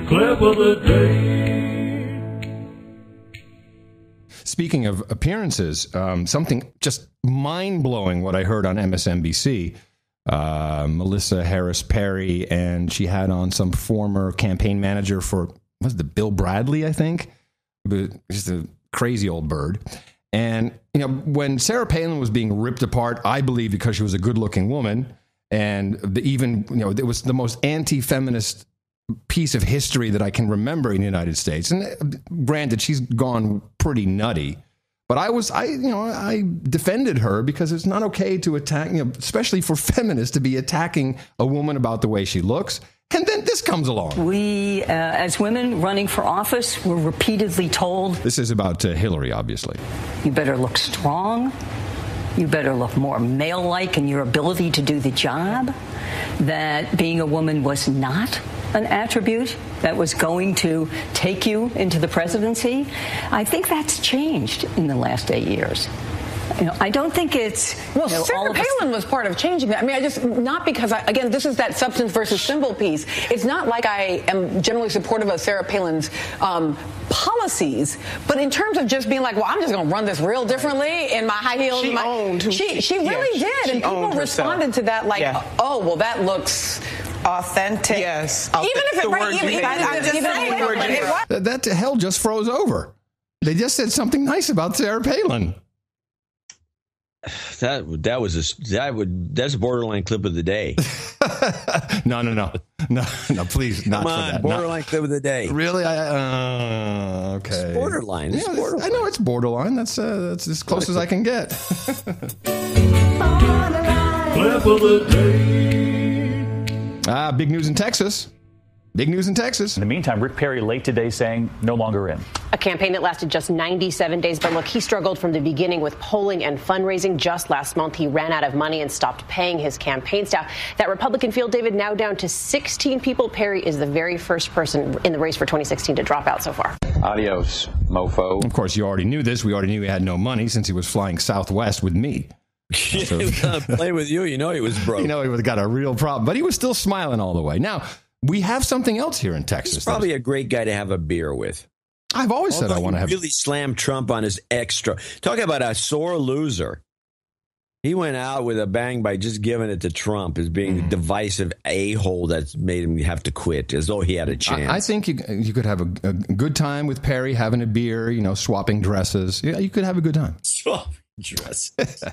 Clip of the day. Speaking of appearances, something just mind-blowing what I heard on MSNBC. Melissa Harris Perry, and she had on some former campaign manager for, was it Bill Bradley, I think? Just a crazy old bird. And, you know, when Sarah Palin was being ripped apart, I believe because she was a good-looking woman, and it was the most anti-feminist piece of history that I can remember in the United States. And granted, she's gone pretty nutty. But I defended her because it's not okay to attack, especially for feminists, to be attacking a woman about the way she looks. And then this comes along. We, as women running for office, were repeatedly told. This is about Hillary, obviously. You better look strong. You better look more male-like in your ability to do the job. That being a woman was not an attribute that was going to take you into the presidency. I think that's changed in the last 8 years. I don't think it's... Well, Sarah Palin was part of changing that. I mean, not because, again, this is that substance versus symbol piece. It's not like I am generally supportive of Sarah Palin's policies, but in terms of just being like, well, I'm just going to run this real differently in my high heels. She really did, and people responded to that like, oh, well, that looks... authentic. Yes. Even if it that hell just froze over. They just said something nice about Sarah Palin. That's borderline clip of the day. No, please, not Come on, for that. Borderline clip of the day. Really? Okay. It's borderline. It's borderline. I know it's borderline. That's as close as I can get. Clip of the day. Big news in Texas. Big news in Texas. In the meantime, Rick Perry late today saying no longer in. A campaign that lasted just 97 days. But look, he struggled from the beginning with polling and fundraising. Just last month, he ran out of money and stopped paying his campaign staff. That Republican field, David, now down to 16 people. Perry is the very first person in the race for 2016 to drop out so far. Adios, mofo. Of course, you already knew this. We already knew he had no money since he was flying Southwest with me. Playing with you, he was broke. He would have got a real problem. But he was still smiling all the way. Now, we have something else here in Texas. He's probably a great guy to have a beer with. I've always said I want to have... really slammed Trump on his extra. Talk about a sore loser. He went out with a bang by just giving it to Trump as being the divisive a-hole that's made him have to quit, as though he had a chance. I think you could have a good time with Perry, having a beer, swapping dresses. Yeah, you could have a good time. Swapping dresses.